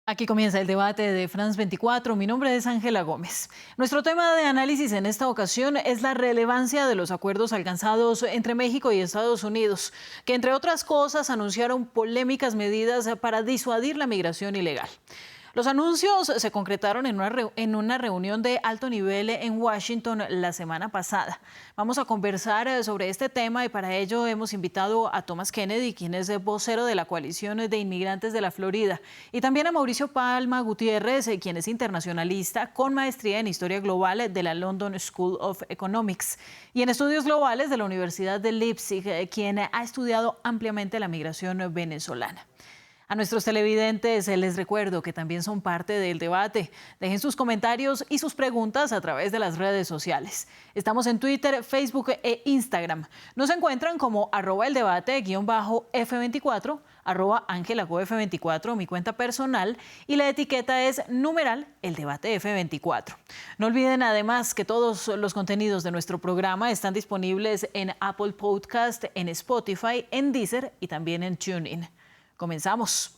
Aquí comienza el debate de France 24. Mi nombre es Ángela Gómez. Nuestro tema de análisis en esta ocasión es la relevancia de los acuerdos alcanzados entre México y Estados Unidos, que entre otras cosas anunciaron polémicas medidas para disuadir la migración ilegal. Los anuncios se concretaron en una reunión de alto nivel en Washington la semana pasada. Vamos a conversar sobre este tema y para ello hemos invitado a Thomas Kennedy, quien es vocero de la Coalición de Inmigrantes de la Florida, y también a Mauricio Palma Gutiérrez, quien es internacionalista con maestría en Historia Global de la London School of Economics y en Estudios Globales de la Universidad de Leipzig, quien ha estudiado ampliamente la migración venezolana. A nuestros televidentes les recuerdo que también son parte del debate. Dejen sus comentarios y sus preguntas a través de las redes sociales. Estamos en Twitter, Facebook e Instagram. Nos encuentran como @eldebate_F24, @AngelaGoF24, mi cuenta personal, y la etiqueta es #eldebatef24. No olviden además que todos los contenidos de nuestro programa están disponibles en Apple Podcast, en Spotify, en Deezer y también en TuneIn. Comenzamos.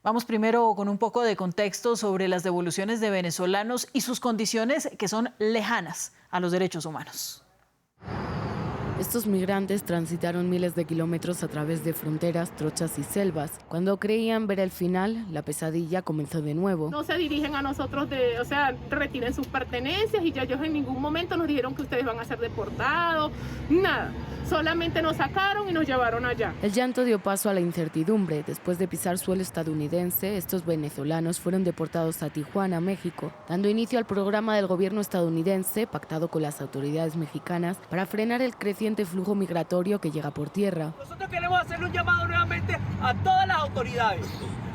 Vamos primero con un poco de contexto sobre las devoluciones de venezolanos y sus condiciones que son lejanas a los derechos humanos. Estos migrantes transitaron miles de kilómetros a través de fronteras, trochas y selvas. Cuando creían ver el final, la pesadilla comenzó de nuevo. No se dirigen a nosotros retiren sus pertenencias y ya ellos en ningún momento nos dijeron que ustedes van a ser deportados, nada. Solamente nos sacaron y nos llevaron allá. El llanto dio paso a la incertidumbre. Después de pisar suelo estadounidense, estos venezolanos fueron deportados a Tijuana, México, dando inicio al programa del gobierno estadounidense pactado con las autoridades mexicanas para frenar el creciente flujo migratorio que llega por tierra. Nosotros queremos hacerle un llamado nuevamente a todas las autoridades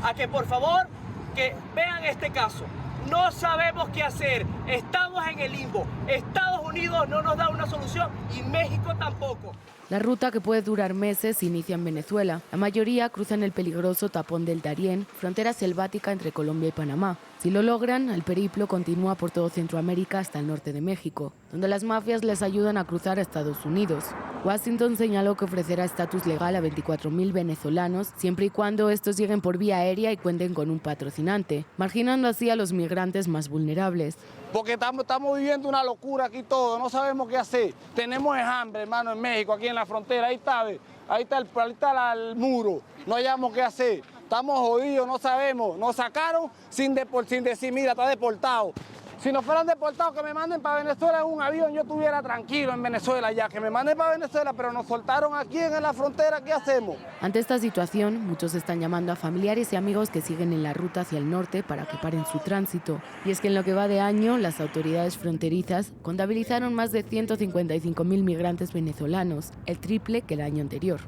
a que por favor que vean este caso. No sabemos qué hacer, estamos en el limbo. Estados Unidos no nos da una solución y México tampoco. La ruta, que puede durar meses, inicia en Venezuela. La mayoría cruzan el peligroso tapón del Darién, frontera selvática entre Colombia y Panamá. Si lo logran, el periplo continúa por todo Centroamérica hasta el norte de México, donde las mafias les ayudan a cruzar a Estados Unidos. Washington señaló que ofrecerá estatus legal a 24.000 venezolanos, siempre y cuando estos lleguen por vía aérea y cuenten con un patrocinante, marginando así a los migrantes más vulnerables. Porque estamos viviendo una locura aquí todo, no sabemos qué hacer. Tenemos hambre, hermano, en México, aquí en la frontera, ahí está el muro, no hayamos qué hacer. Estamos jodidos, no sabemos. Nos sacaron sin decir, mira, está deportado. Si nos fueran deportados, que me manden para Venezuela en un avión, yo estuviera tranquilo en Venezuela ya. Que me manden para Venezuela, pero nos soltaron aquí en la frontera, ¿qué hacemos? Ante esta situación, muchos están llamando a familiares y amigos que siguen en la ruta hacia el norte para que paren su tránsito. Y es que en lo que va de año, las autoridades fronterizas contabilizaron más de 155.000 migrantes venezolanos, el triple que el año anterior.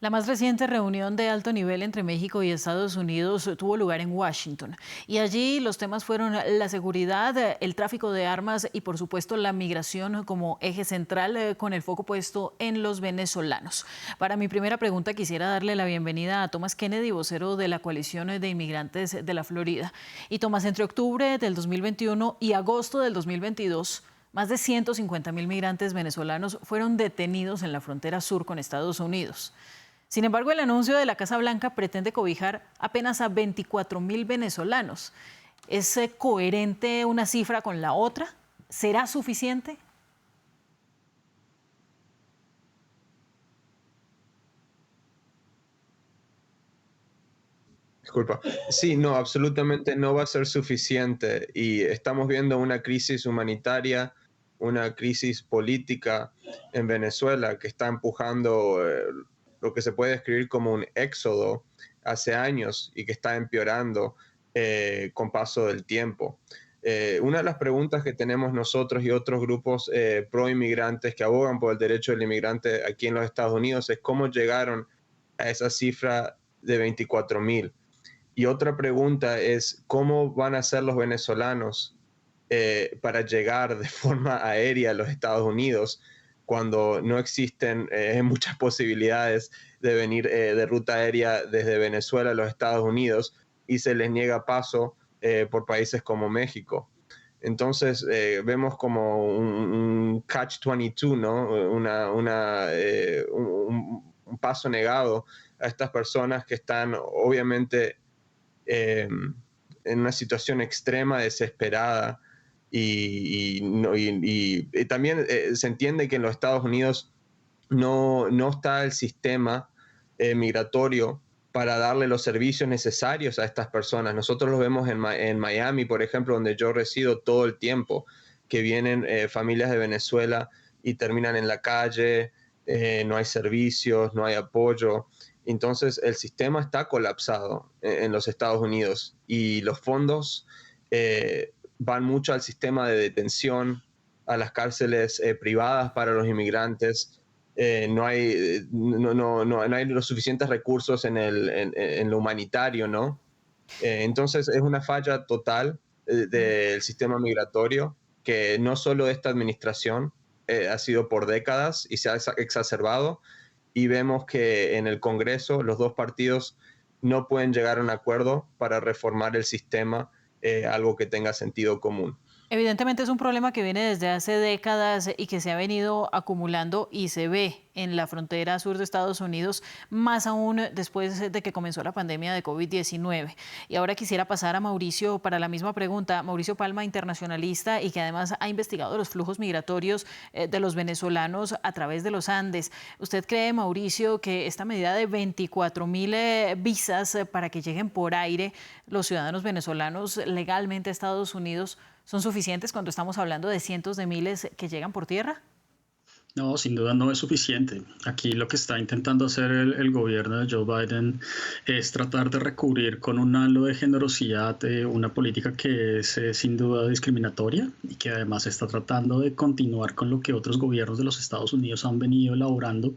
La más reciente reunión de alto nivel entre México y Estados Unidos tuvo lugar en Washington y allí los temas fueron la seguridad, el tráfico de armas y por supuesto la migración como eje central, con el foco puesto en los venezolanos. Para mi primera pregunta quisiera darle la bienvenida a Thomas Kennedy, vocero de la Coalición de Inmigrantes de la Florida. Y Thomas, entre octubre del 2021 y agosto del 2022, más de 150.000 migrantes venezolanos fueron detenidos en la frontera sur con Estados Unidos. Sin embargo, el anuncio de la Casa Blanca pretende cobijar apenas a 24.000 venezolanos. ¿Es coherente una cifra con la otra? ¿Será suficiente? Disculpa. Sí, no, absolutamente no va a ser suficiente y estamos viendo una crisis humanitaria, una crisis política en Venezuela que está empujando lo que se puede describir como un éxodo hace años y que está empeorando con paso del tiempo. Una de las preguntas que tenemos nosotros y otros grupos pro inmigrantes que abogan por el derecho del inmigrante aquí en los Estados Unidos es cómo llegaron a esa cifra de 24.000. Y otra pregunta es cómo van a ser los venezolanos para llegar de forma aérea a los Estados Unidos cuando no existen muchas posibilidades de venir de ruta aérea desde Venezuela a los Estados Unidos y se les niega paso por países como México. Entonces vemos como un catch-22, ¿no? Un paso negado a estas personas que están obviamente en una situación extrema, desesperada, y también se entiende que en los Estados Unidos no está el sistema migratorio para darle los servicios necesarios a estas personas. Nosotros los vemos en Miami, por ejemplo, donde yo resido todo el tiempo, que vienen familias de Venezuela y terminan en la calle, no hay servicios, no hay apoyo. Entonces el sistema está colapsado en los Estados Unidos y los fondos van mucho al sistema de detención, a las cárceles privadas para los inmigrantes. No hay los suficientes recursos en lo humanitario, ¿no? Entonces es una falla total del sistema migratorio, que no solo esta administración ha sido por décadas y se ha exacerbado, y vemos que en el Congreso los dos partidos no pueden llegar a un acuerdo para reformar el sistema, algo que tenga sentido común. Evidentemente es un problema que viene desde hace décadas y que se ha venido acumulando y se ve en la frontera sur de Estados Unidos, más aún después de que comenzó la pandemia de COVID-19. Y ahora quisiera pasar a Mauricio para la misma pregunta. Mauricio Palma, internacionalista y que además ha investigado los flujos migratorios de los venezolanos a través de los Andes. ¿Usted cree, Mauricio, que esta medida de 24.000 visas para que lleguen por aire los ciudadanos venezolanos legalmente a Estados Unidos son suficientes cuando estamos hablando de cientos de miles que llegan por tierra? No, sin duda no es suficiente. Aquí lo que está intentando hacer el gobierno de Joe Biden es tratar de recurrir con un halo de generosidad, una política que es sin duda discriminatoria y que además está tratando de continuar con lo que otros gobiernos de los Estados Unidos han venido elaborando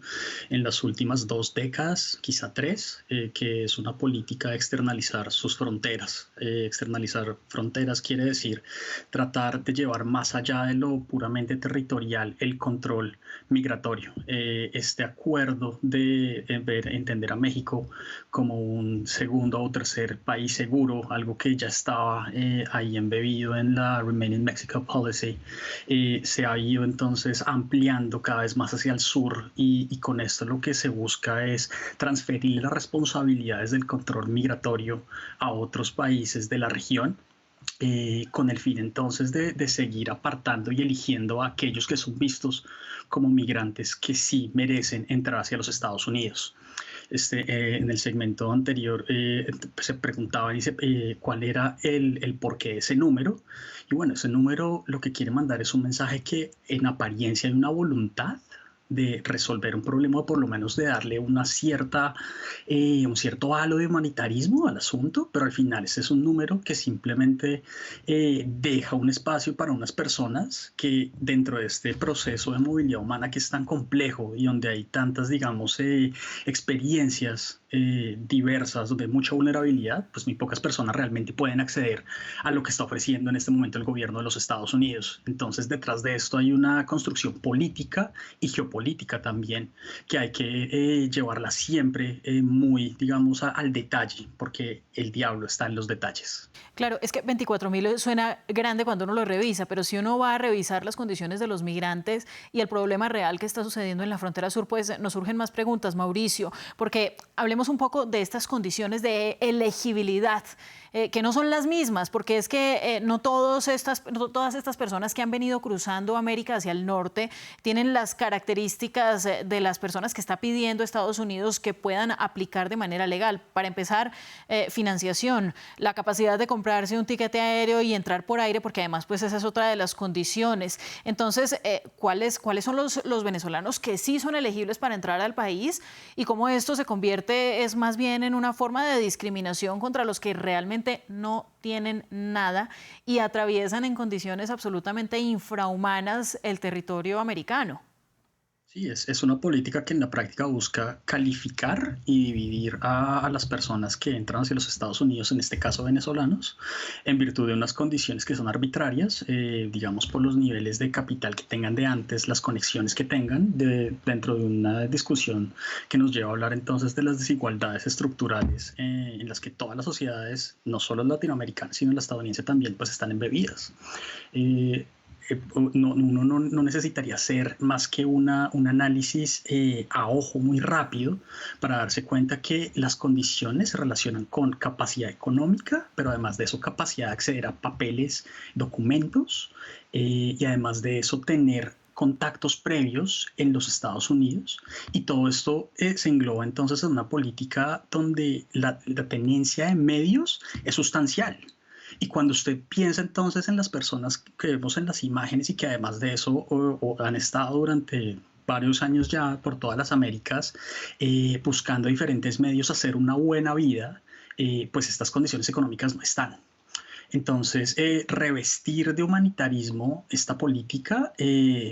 en las últimas 2 décadas, quizá 3, que es una política de externalizar sus fronteras. Externalizar fronteras quiere decir tratar de llevar más allá de lo puramente territorial el control migratorio. Este acuerdo de entender a México como un segundo o tercer país seguro, algo que ya estaba ahí embebido en la Remain in Mexico Policy, se ha ido entonces ampliando cada vez más hacia el sur, y con esto lo que se busca es transferir las responsabilidades del control migratorio a otros países de la región, con el fin entonces de seguir apartando y eligiendo a aquellos que son vistos como migrantes que sí merecen entrar hacia los Estados Unidos. En el segmento anterior se preguntaba cuál era el porqué de ese número, y bueno, ese número lo que quiere mandar es un mensaje que en apariencia hay una voluntad de resolver un problema, o por lo menos de darle un cierto halo de humanitarismo al asunto, pero al final ese es un número que simplemente deja un espacio para unas personas que dentro de este proceso de movilidad humana que es tan complejo y donde hay tantas, digamos, experiencias diversas, donde hay mucha vulnerabilidad, pues muy pocas personas realmente pueden acceder a lo que está ofreciendo en este momento el gobierno de los Estados Unidos. Entonces, detrás de esto hay una construcción política y geopolítica también, que hay que llevarla siempre muy, digamos, al detalle, porque el diablo está en los detalles. Claro, es que 24.000 suena grande cuando uno lo revisa, pero si uno va a revisar las condiciones de los migrantes y el problema real que está sucediendo en la frontera sur, pues nos surgen más preguntas, Mauricio, porque hablemos un poco de estas condiciones de elegibilidad, que no son las mismas, porque es que no todas estas personas que han venido cruzando América hacia el norte tienen las características de las personas que está pidiendo Estados Unidos que puedan aplicar de manera legal. Para empezar, financiación, la capacidad de comprarse un tiquete aéreo y entrar por aire, porque además pues esa es otra de las condiciones. Entonces, ¿cuáles son los venezolanos que sí son elegibles para entrar al país, y cómo esto se convierte es más bien en una forma de discriminación contra los que realmente no tienen nada y atraviesan en condiciones absolutamente infrahumanas el territorio americano? Sí, es una política que en la práctica busca calificar y dividir a las personas que entran hacia los Estados Unidos, en este caso venezolanos, en virtud de unas condiciones que son arbitrarias, digamos por los niveles de capital que tengan de antes, las conexiones que tengan, dentro de una discusión que nos lleva a hablar entonces de las desigualdades estructurales en las que todas las sociedades, no solo latinoamericanas, sino la estadounidense también, pues están embebidas. uno no necesitaría hacer más que un análisis a ojo muy rápido para darse cuenta que las condiciones se relacionan con capacidad económica, pero además de eso capacidad de acceder a papeles, documentos, y además de eso tener contactos previos en los Estados Unidos, y todo esto se engloba entonces en una política donde la tenencia de medios es sustancial. Y cuando usted piensa entonces en las personas que vemos en las imágenes y que además de eso han estado durante varios años ya por todas las Américas buscando diferentes medios hacer una buena vida, pues estas condiciones económicas no están. Entonces, revestir de humanitarismo esta política,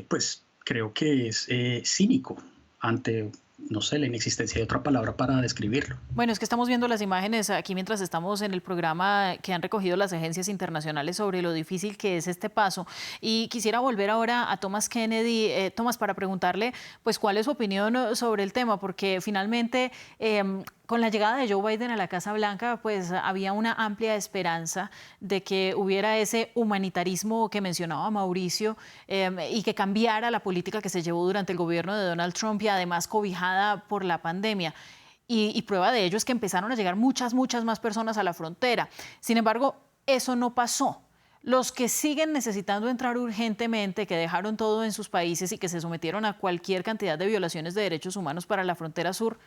pues creo que es cínico ante, no sé, la inexistencia de otra palabra para describirlo. Bueno, es que estamos viendo las imágenes aquí mientras estamos en el programa que han recogido las agencias internacionales sobre lo difícil que es este paso. Y quisiera volver ahora a Thomas Kennedy. Thomas, para preguntarle, pues, ¿cuál es su opinión sobre el tema? Porque finalmente, con la llegada de Joe Biden a la Casa Blanca, pues había una amplia esperanza de que hubiera ese humanitarismo que mencionaba Mauricio y que cambiara la política que se llevó durante el gobierno de Donald Trump y además cobijada por la pandemia. Y prueba de ello es que empezaron a llegar muchas más personas a la frontera. Sin embargo, eso no pasó. Los que siguen necesitando entrar urgentemente, que dejaron todo en sus países y que se sometieron a cualquier cantidad de violaciones de derechos humanos para la frontera sur,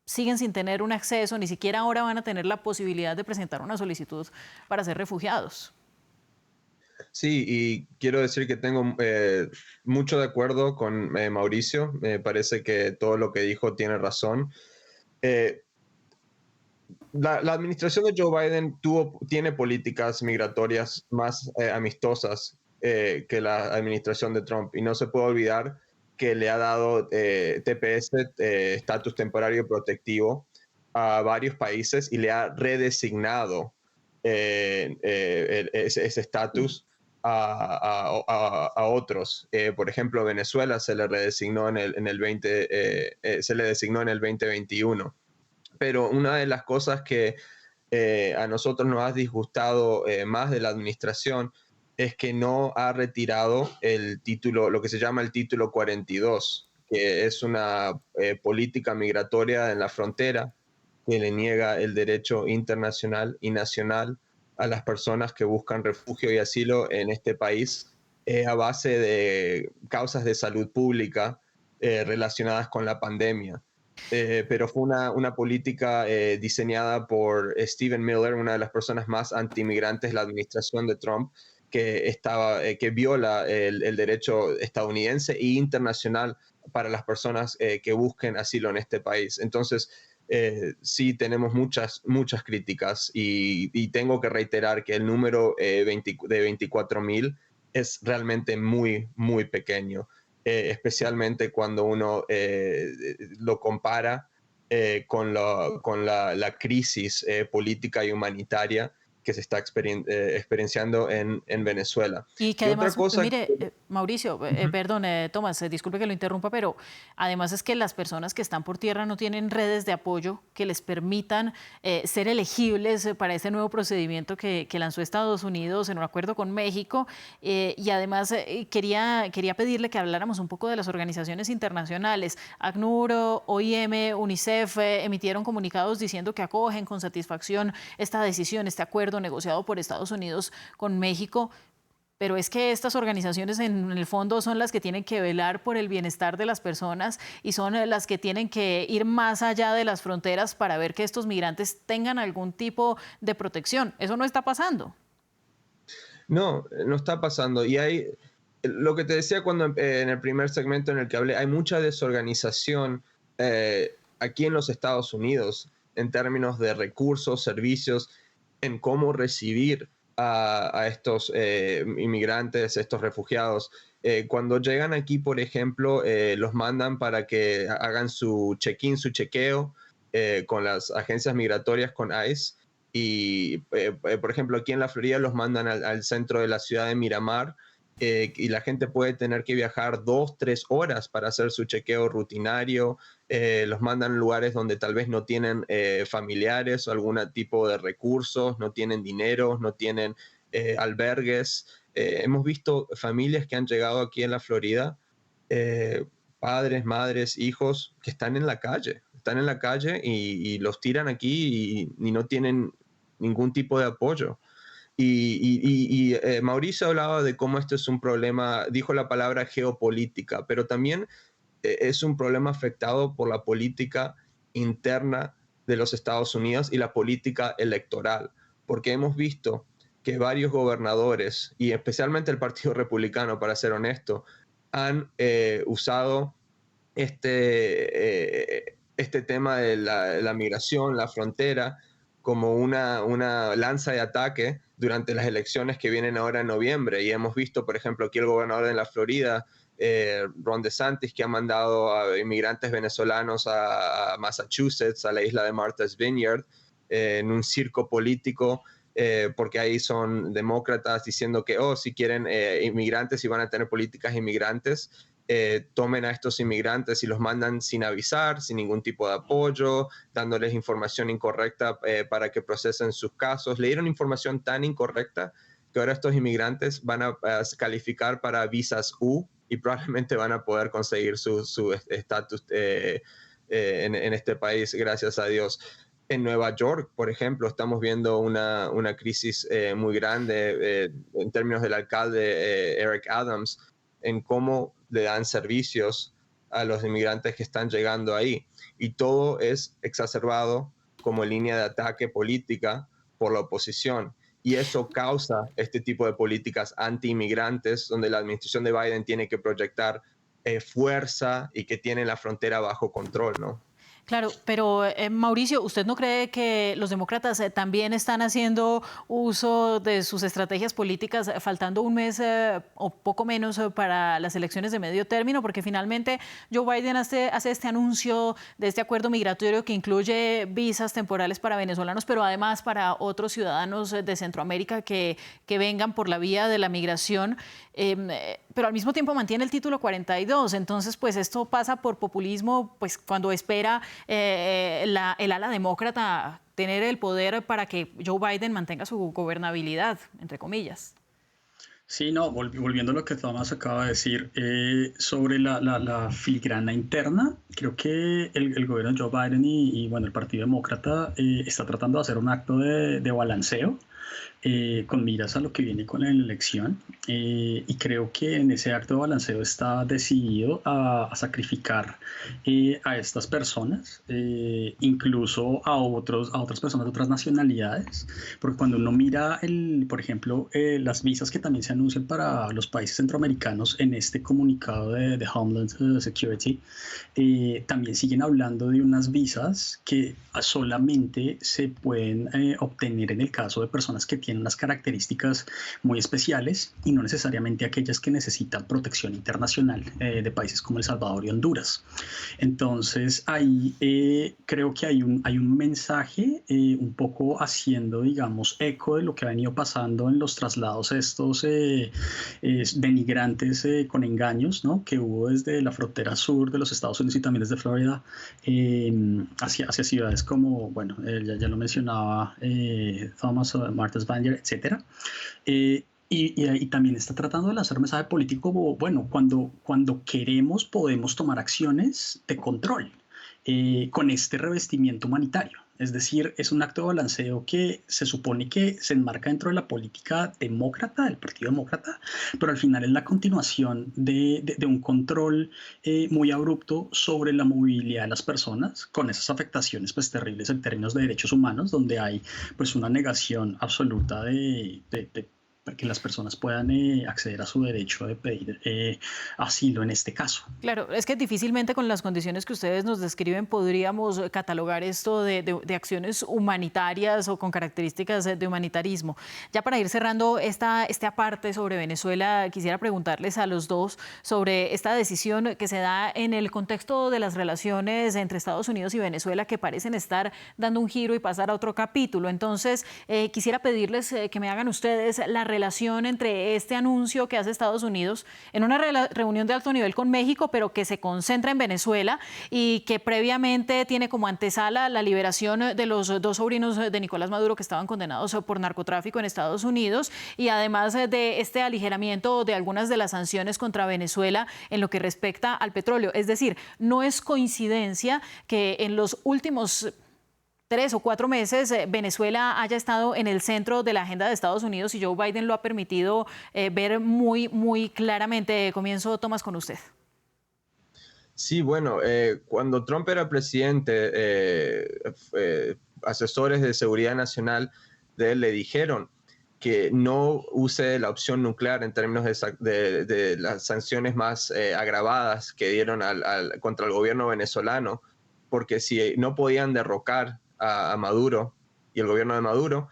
siguen sin tener un acceso, ni siquiera ahora van a tener la posibilidad de presentar una solicitud para ser refugiados. Sí, y quiero decir que tengo mucho de acuerdo con Mauricio. Me parece que todo lo que dijo tiene razón. La administración de Joe Biden tiene políticas migratorias más amistosas que la administración de Trump, y no se puede olvidar que le ha dado TPS, estatus temporario protectivo, a varios países y le ha redesignado ese estatus a otros. Por ejemplo, Venezuela se le redesignó se le designó en el 2021. Pero una de las cosas que a nosotros nos ha disgustado más de la administración es que no ha retirado el título, lo que se llama el título 42, que es una política migratoria en la frontera que le niega el derecho internacional y nacional a las personas que buscan refugio y asilo en este país a base de causas de salud pública relacionadas con la pandemia. Pero fue una política diseñada por Stephen Miller, una de las personas más antimigrantes de la administración de Trump, que viola el derecho estadounidense e internacional para las personas que busquen asilo en este país. Entonces, sí tenemos muchas críticas y tengo que reiterar que el número de 24,000 es realmente muy pequeño, especialmente cuando uno lo compara con la crisis política y humanitaria que se está experienciando en Venezuela. Y que además, mire, Mauricio, perdón, Tomás, disculpe que lo interrumpa, pero además es que las personas que están por tierra no tienen redes de apoyo que les permitan ser elegibles para este nuevo procedimiento que lanzó Estados Unidos en un acuerdo con México. Y además quería pedirle que habláramos un poco de las organizaciones internacionales. ACNUR, OIM, UNICEF emitieron comunicados diciendo que acogen con satisfacción esta decisión, este acuerdo negociado por Estados Unidos con México, pero es que estas organizaciones en el fondo son las que tienen que velar por el bienestar de las personas y son las que tienen que ir más allá de las fronteras para ver que estos migrantes tengan algún tipo de protección. Eso no está pasando. No está pasando. Y hay lo que te decía cuando en el primer segmento en el que hablé, hay mucha desorganización aquí en los Estados Unidos en términos de recursos, servicios, en cómo recibir a estos inmigrantes, estos refugiados. Cuando llegan aquí, por ejemplo, los mandan para que hagan su check-in, su chequeo con las agencias migratorias, con ICE. Y, por ejemplo, aquí en la Florida los mandan al centro de la ciudad de Miramar, y la gente puede tener que viajar 2-3 horas para hacer su chequeo rutinario. Los mandan a lugares donde tal vez no tienen familiares o algún tipo de recursos, no tienen dinero, no tienen albergues. Hemos visto familias que han llegado aquí en la Florida, padres, madres, hijos, que están en la calle y los tiran aquí y no tienen ningún tipo de apoyo. Mauricio hablaba de cómo esto es un problema, dijo la palabra geopolítica, pero también es un problema afectado por la política interna de los Estados Unidos y la política electoral, porque hemos visto que varios gobernadores, y especialmente el Partido Republicano, para ser honesto, han usado este tema de la migración, la frontera, como una lanza de ataque durante las elecciones que vienen ahora en noviembre. Y hemos visto, por ejemplo, aquí el gobernador de la Florida, Ron DeSantis, que ha mandado a inmigrantes venezolanos a Massachusetts, a la isla de Martha's Vineyard, en un circo político, porque ahí son demócratas diciendo que, si quieren inmigrantes y van a tener políticas inmigrantes, tomen a estos inmigrantes y los mandan sin avisar, sin ningún tipo de apoyo, dándoles información incorrecta para que procesen sus casos. Le dieron información tan incorrecta que ahora estos inmigrantes van a calificar para visas U y probablemente van a poder conseguir su estatus en este país, gracias a Dios. En Nueva York, por ejemplo, estamos viendo una crisis muy grande en términos del alcalde Eric Adams, en cómo le dan servicios a los inmigrantes que están llegando ahí. Y todo es exacerbado como línea de ataque política por la oposición. Y eso causa este tipo de políticas anti-inmigrantes, donde la administración de Biden tiene que proyectar fuerza y que tiene la frontera bajo control, ¿no? Claro, pero Mauricio, ¿usted no cree que los demócratas también están haciendo uso de sus estrategias políticas faltando un mes o poco menos para las elecciones de medio término? Porque finalmente Joe Biden hace este anuncio de este acuerdo migratorio que incluye visas temporales para venezolanos, pero además para otros ciudadanos de Centroamérica que vengan por la vía de la migración. Pero al mismo tiempo mantiene el título 42. Entonces, pues esto pasa por populismo, pues cuando espera el ala demócrata tener el poder para que Joe Biden mantenga su gobernabilidad, entre comillas. Sí, no, volviendo a lo que Thomas acaba de decir, sobre la filigrana interna, creo que el gobierno de Joe Biden y bueno, el Partido Demócrata está tratando de hacer un acto de balanceo con miras a lo que viene con la elección, y creo que en ese acto de balanceo está decidido a sacrificar a estas personas, incluso a otras personas de otras nacionalidades, porque cuando uno mira, por ejemplo, las visas que también se anuncian para los países centroamericanos en este comunicado de Homeland Security, también siguen hablando de unas visas que solamente se pueden obtener en el caso de personas que tienen unas características muy especiales y no necesariamente aquellas que necesitan protección internacional de países como El Salvador y Honduras. Entonces ahí creo que hay un mensaje un poco haciendo, digamos, eco de lo que ha venido pasando en los traslados estos denigrantes con engaños, ¿no?, que hubo desde la frontera sur de los Estados Unidos y también desde Florida hacia ciudades como, bueno, ya lo mencionaba Thomas, Martha's Vineyard, etcétera. Y también está tratando de lanzar un mensaje político como, bueno, cuando queremos podemos tomar acciones de control con este revestimiento humanitario. Es decir, es un acto de balanceo que se supone que se enmarca dentro de la política demócrata, del Partido Demócrata, pero al final es la continuación de un control muy abrupto sobre la movilidad de las personas, con esas afectaciones pues terribles en términos de derechos humanos, donde hay pues una negación absoluta de que las personas puedan acceder a su derecho de pedir asilo en este caso. Claro, es que difícilmente con las condiciones que ustedes nos describen podríamos catalogar esto de acciones humanitarias o con características de humanitarismo. Ya para ir cerrando esta parte sobre Venezuela, quisiera preguntarles a los dos sobre esta decisión que se da en el contexto de las relaciones entre Estados Unidos y Venezuela, que parecen estar dando un giro y pasar a otro capítulo. Entonces, quisiera pedirles que me hagan ustedes la relación entre este anuncio que hace Estados Unidos en una reunión de alto nivel con México, pero que se concentra en Venezuela y que previamente tiene como antesala la liberación de los 2 sobrinos de Nicolás Maduro que estaban condenados por narcotráfico en Estados Unidos, y además de este aligeramiento de algunas de las sanciones contra Venezuela en lo que respecta al petróleo? Es decir, no es coincidencia que en los últimos 3 o 4 meses Venezuela haya estado en el centro de la agenda de Estados Unidos, y Joe Biden lo ha permitido ver muy claramente. Comienzo, Tomás, con usted. Sí, bueno, cuando Trump era presidente, asesores de seguridad nacional de él le dijeron que no use la opción nuclear en términos de las sanciones más agravadas que dieron contra el gobierno venezolano, porque si no podían derrocar a Maduro y el gobierno de Maduro,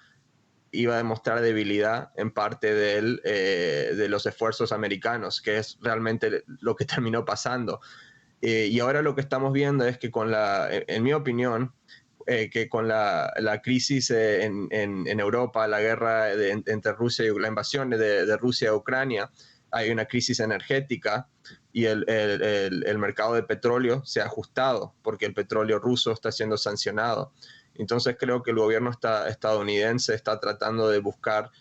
iba a demostrar debilidad en parte de los esfuerzos americanos, que es realmente lo que terminó pasando. Y ahora lo que estamos viendo es que en mi opinión, que con la crisis en Europa, la guerra entre Rusia y la invasión de Rusia a Ucrania, hay una crisis energética y el mercado de petróleo se ha ajustado porque el petróleo ruso está siendo sancionado. Entonces creo que el gobierno estadounidense está tratando de buscar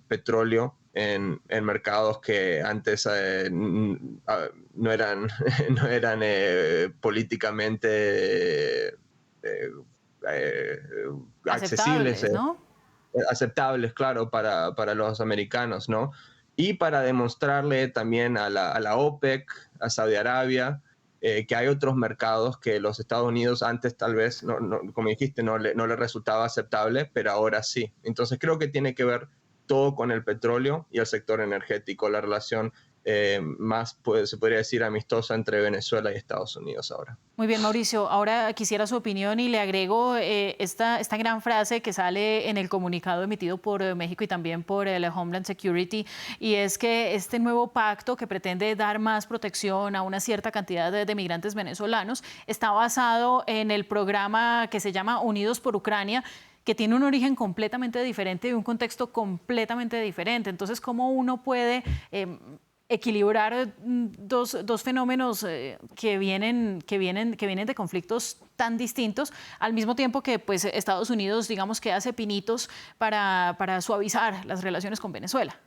petróleo en mercados que antes no eran políticamente accesibles, ¿no? Aceptables, claro, para los americanos, ¿no? Y para demostrarle también a la OPEC, a Saudi Arabia, que hay otros mercados que los Estados Unidos antes tal vez, como dijiste, no le resultaba aceptable, pero ahora sí. Entonces creo que tiene que ver todo con el petróleo y el sector energético, la relación más, se podría decir, amistosa entre Venezuela y Estados Unidos ahora. Muy bien, Mauricio, ahora quisiera su opinión y le agrego esta gran frase que sale en el comunicado emitido por México y también por el Homeland Security, y es que este nuevo pacto que pretende dar más protección a una cierta cantidad de migrantes venezolanos está basado en el programa que se llama Unidos por Ucrania, que tiene un origen completamente diferente y un contexto completamente diferente. Entonces, ¿cómo uno puede equilibrar dos fenómenos que vienen de conflictos tan distintos, al mismo tiempo que pues Estados Unidos, digamos, que hace pinitos para suavizar las relaciones con Venezuela?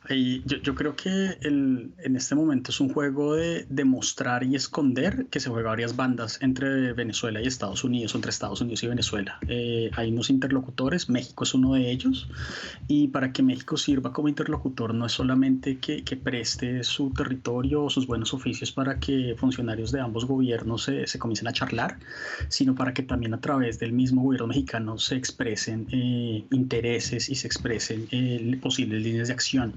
Y yo creo que en este momento es un juego de demostrar y esconder que se juega varias bandas entre Venezuela y Estados Unidos, entre Estados Unidos y Venezuela. Hay unos interlocutores, México es uno de ellos, y para que México sirva como interlocutor no es solamente que preste su territorio o sus buenos oficios para que funcionarios de ambos gobiernos se comiencen a charlar, sino para que también a través del mismo gobierno mexicano se expresen intereses y se expresen posibles líneas de acción.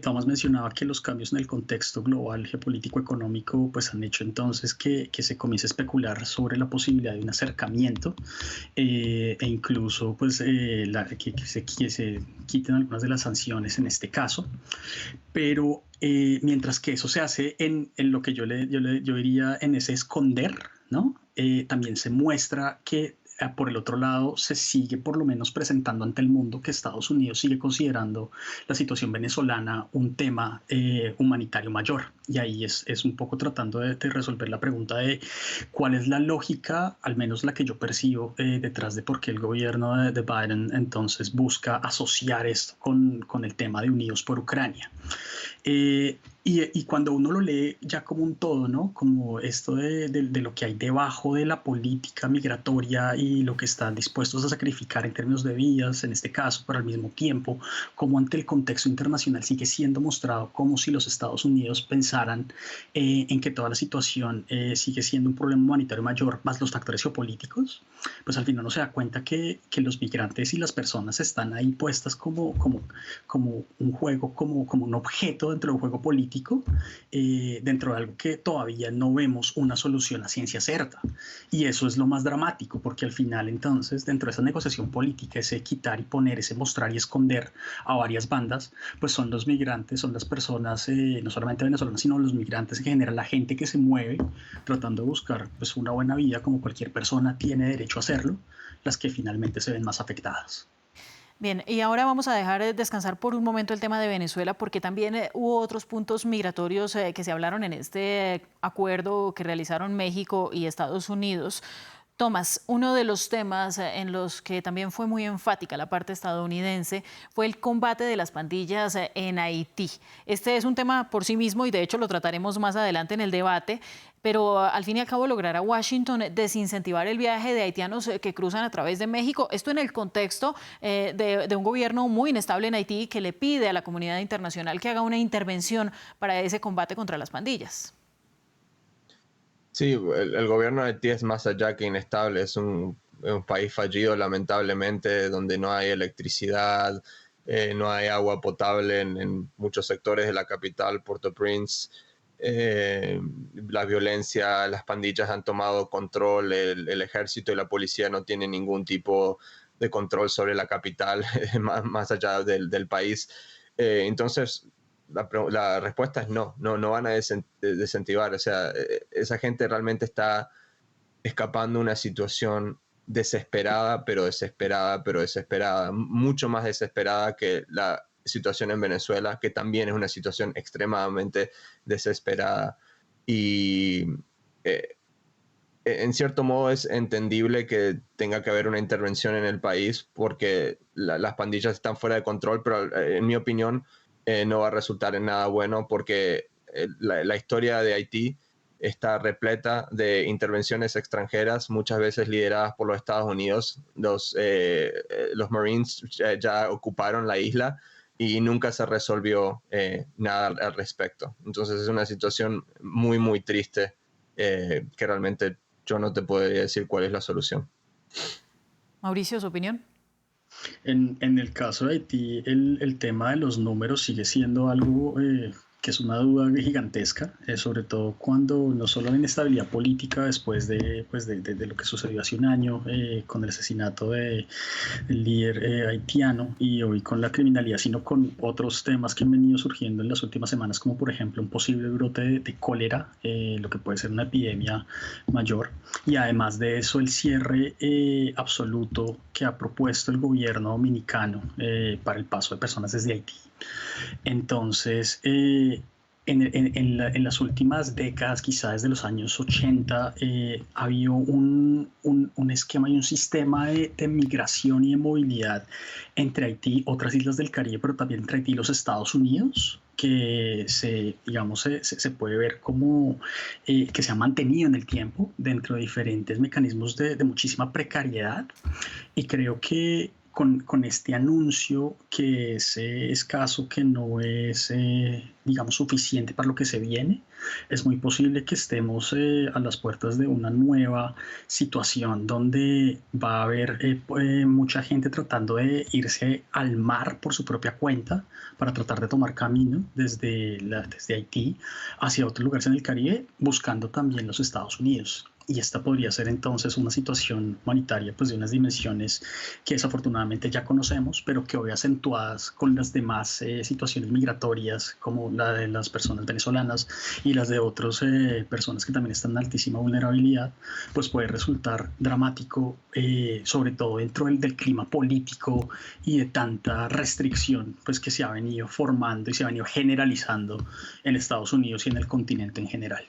Tomás mencionaba que los cambios en el contexto global, geopolítico, económico, pues han hecho entonces que se comience a especular sobre la posibilidad de un acercamiento e incluso pues que se quiten algunas de las sanciones en este caso. Pero mientras que eso se hace en lo que yo diría en ese esconder, ¿no? También se muestra que por el otro lado, se sigue por lo menos presentando ante el mundo que Estados Unidos sigue considerando la situación venezolana un tema humanitario mayor. Y ahí es un poco tratando de resolver la pregunta de cuál es la lógica, al menos la que yo percibo, detrás de por qué el gobierno de Biden entonces busca asociar esto con el tema de Unidos por Ucrania. Y cuando uno lo lee ya como un todo, ¿no? Como esto de lo que hay debajo de la política migratoria y lo que están dispuestos a sacrificar en términos de vidas, en este caso, pero al mismo tiempo, como ante el contexto internacional sigue siendo mostrado como si los Estados Unidos pensaran en que toda la situación sigue siendo un problema humanitario mayor, más los factores geopolíticos, pues al final uno se da cuenta que los migrantes y las personas están ahí puestas como un juego, como un objeto dentro de un juego político, dentro de algo que todavía no vemos una solución a ciencia cierta. Y eso es lo más dramático, porque al final entonces dentro de esa negociación política, ese quitar y poner, ese mostrar y esconder a varias bandas, pues son los migrantes, son las personas no solamente venezolanas, sino los migrantes en general, la gente que se mueve tratando de buscar pues una buena vida como cualquier persona tiene derecho a hacerlo, las que finalmente se ven más afectadas. Bien, y ahora vamos a dejar descansar por un momento el tema de Venezuela, porque también hubo otros puntos migratorios que se hablaron en este acuerdo que realizaron México y Estados Unidos. Tomás, uno de los temas en los que también fue muy enfática la parte estadounidense fue el combate de las pandillas en Haití. Este es un tema por sí mismo y de hecho lo trataremos más adelante en el debate, pero al fin y al cabo logrará Washington desincentivar el viaje de haitianos que cruzan a través de México. Esto en el contexto de un gobierno muy inestable en Haití que le pide a la comunidad internacional que haga una intervención para ese combate contra las pandillas. Sí, el gobierno de Haití es más allá que inestable, es un país fallido lamentablemente, donde no hay electricidad, no hay agua potable en muchos sectores de la capital, Port-au-Prince. La violencia, las pandillas han tomado control, el ejército y la policía no tienen ningún tipo de control sobre la capital, más allá del país. Entonces, la respuesta es no van a desincentivar. O sea, esa gente realmente está escapando de una situación desesperada, pero desesperada, mucho más desesperada que la situación en Venezuela, que también es una situación extremadamente desesperada. Y en cierto modo es entendible que tenga que haber una intervención en el país porque las pandillas están fuera de control, pero en mi opinión no va a resultar en nada bueno porque la historia de Haití está repleta de intervenciones extranjeras, muchas veces lideradas por los Estados Unidos. Los Marines ya ocuparon la isla y nunca se resolvió nada al respecto. Entonces es una situación muy, muy triste que realmente yo no te podría decir cuál es la solución. Mauricio, ¿su opinión? En el caso de Haití, el tema de los números sigue siendo algo que es una duda gigantesca, sobre todo cuando no solo la inestabilidad política después de lo que sucedió hace un año con el asesinato del líder haitiano y hoy con la criminalidad, sino con otros temas que han venido surgiendo en las últimas semanas, como por ejemplo un posible brote de cólera, lo que puede ser una epidemia mayor, y además de eso el cierre absoluto que ha propuesto el gobierno dominicano para el paso de personas desde Haití. Entonces, en las últimas décadas, quizás desde los años 80, ha habido un esquema y un sistema de migración y de movilidad entre Haití, otras islas del Caribe, pero también entre Haití y los Estados Unidos, que se puede ver como que se ha mantenido en el tiempo dentro de diferentes mecanismos de muchísima precariedad. Y creo que con este anuncio que es escaso, que no es, suficiente para lo que se viene, es muy posible que estemos a las puertas de una nueva situación donde va a haber mucha gente tratando de irse al mar por su propia cuenta para tratar de tomar camino desde Haití hacia otros lugares en el Caribe, buscando también los Estados Unidos. Y esta podría ser entonces una situación humanitaria pues de unas dimensiones que desafortunadamente ya conocemos, pero que hoy acentuadas con las demás situaciones migratorias como la de las personas venezolanas y las de otras personas que también están en altísima vulnerabilidad, pues puede resultar dramático, sobre todo dentro del clima político y de tanta restricción pues que se ha venido formando y se ha venido generalizando en Estados Unidos y en el continente en general.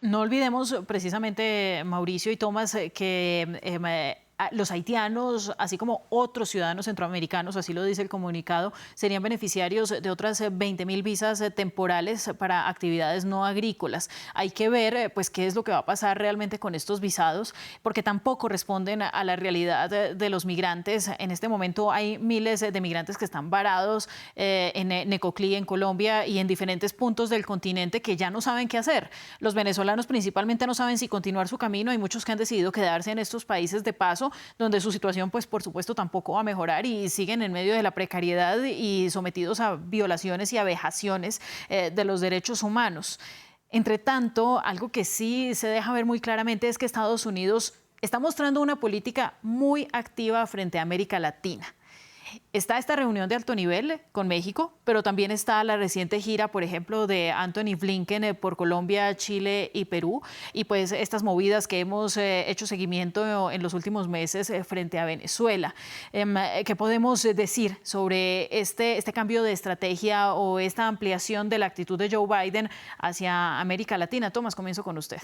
No olvidemos precisamente, Mauricio y Tomás, que los haitianos, así como otros ciudadanos centroamericanos, así lo dice el comunicado, serían beneficiarios de otras 20.000 visas temporales para actividades no agrícolas. Hay que ver pues qué es lo que va a pasar realmente con estos visados, porque tampoco responden a la realidad de los migrantes. En este momento hay miles de migrantes que están varados en Necoclí, en Colombia, y en diferentes puntos del continente que ya no saben qué hacer. Los venezolanos principalmente no saben si continuar su camino. Hay muchos que han decidido quedarse en estos países de paso, donde su situación, pues por supuesto, tampoco va a mejorar y siguen en medio de la precariedad y sometidos a violaciones y a vejaciones de los derechos humanos. Entre tanto, algo que sí se deja ver muy claramente es que Estados Unidos está mostrando una política muy activa frente a América Latina. Está esta reunión de alto nivel con México, pero también está la reciente gira, por ejemplo, de Antony Blinken por Colombia, Chile y Perú, y pues estas movidas que hemos hecho seguimiento en los últimos meses frente a Venezuela. ¿Qué podemos decir sobre este cambio de estrategia o esta ampliación de la actitud de Joe Biden hacia América Latina? Tomás, comienzo con usted.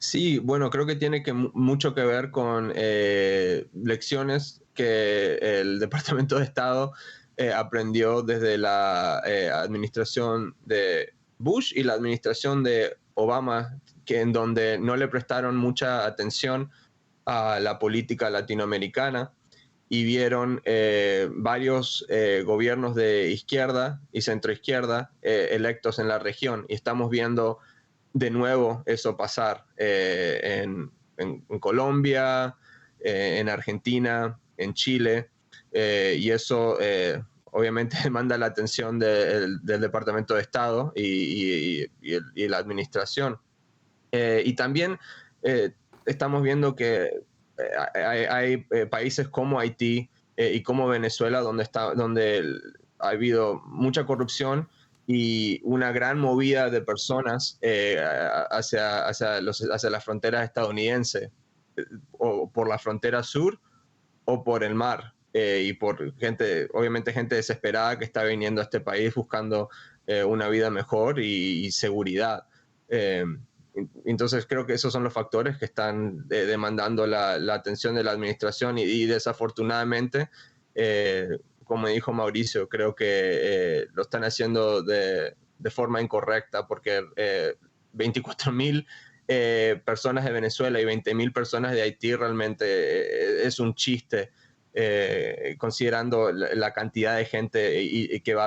Sí, bueno, creo que tiene mucho que ver con lecciones que el Departamento de Estado aprendió desde la administración de Bush y la administración de Obama, en donde no le prestaron mucha atención a la política latinoamericana y vieron varios gobiernos de izquierda y centroizquierda electos en la región. Y estamos viendo de nuevo eso pasar en Colombia, en Argentina, en Chile, y eso obviamente demanda la atención del Departamento de Estado y la administración. Y también estamos viendo que hay países como Haití y como Venezuela donde ha habido mucha corrupción y una gran movida de personas hacia las fronteras estadounidenses, o por la frontera sur o por el mar, y por obviamente gente desesperada que está viniendo a este país buscando una vida mejor y seguridad. Entonces creo que esos son los factores que están demandando la atención de la administración y desafortunadamente, como dijo Mauricio, creo que lo están haciendo de forma incorrecta, porque 24,000 personas de Venezuela y 20,000 personas de Haití realmente es un chiste, considerando la cantidad de gente que va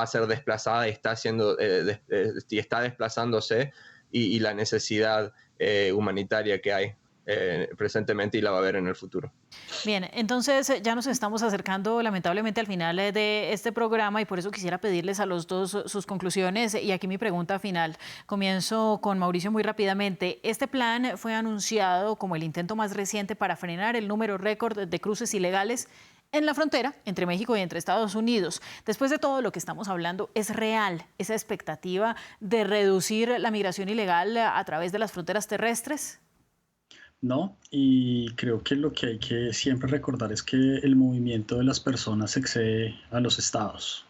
a ser desplazada y está desplazándose, y la necesidad humanitaria que hay presentemente y la va a haber en el futuro. Bien, entonces ya nos estamos acercando lamentablemente al final de este programa y por eso quisiera pedirles a los dos sus conclusiones. Y aquí mi pregunta final. Comienzo con Mauricio muy rápidamente. Este plan fue anunciado como el intento más reciente para frenar el número récord de cruces ilegales en la frontera entre México y entre Estados Unidos. Después de todo lo que estamos hablando, ¿es real esa expectativa de reducir la migración ilegal a través de las fronteras terrestres? No, y creo que lo que hay que siempre recordar es que el movimiento de las personas excede a los estados.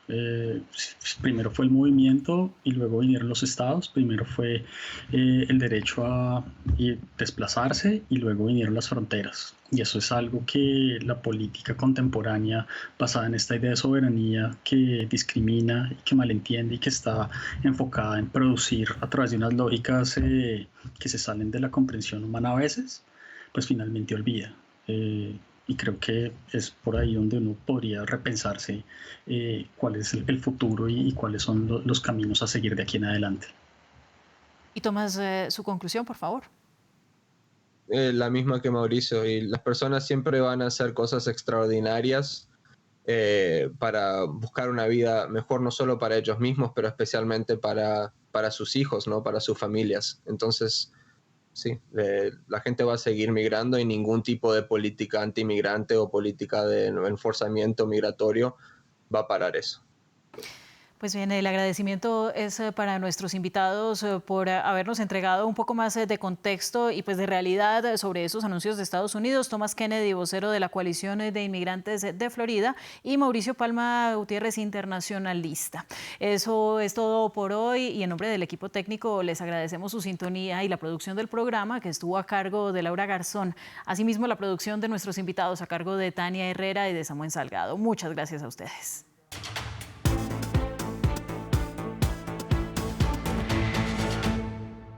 Primero fue el movimiento y luego vinieron los estados. Primero fue el derecho a desplazarse y luego vinieron las fronteras. Y eso es algo que la política contemporánea, basada en esta idea de soberanía que discrimina y que malentiende y que está enfocada en producir a través de unas lógicas que se salen de la comprensión humana a veces, pues finalmente olvida. Y creo que es por ahí donde uno podría repensarse cuál es el futuro y cuáles son los caminos a seguir de aquí en adelante. Y Tomás, su conclusión, por favor. La misma que Mauricio, y las personas siempre van a hacer cosas extraordinarias para buscar una vida mejor, no solo para ellos mismos, pero especialmente para sus hijos, ¿no? Para sus familias. Entonces, sí, la gente va a seguir migrando y ningún tipo de política antimigrante o política de enforzamiento migratorio va a parar eso. Pues bien, el agradecimiento es para nuestros invitados por habernos entregado un poco más de contexto y pues de realidad sobre esos anuncios de Estados Unidos. Tomás Kennedy, vocero de la Coalición de Inmigrantes de Florida, y Mauricio Palma Gutiérrez, internacionalista. Eso es todo por hoy y en nombre del equipo técnico les agradecemos su sintonía y la producción del programa, que estuvo a cargo de Laura Garzón. Asimismo, la producción de nuestros invitados a cargo de Tania Herrera y de Samuel Salgado. Muchas gracias a ustedes.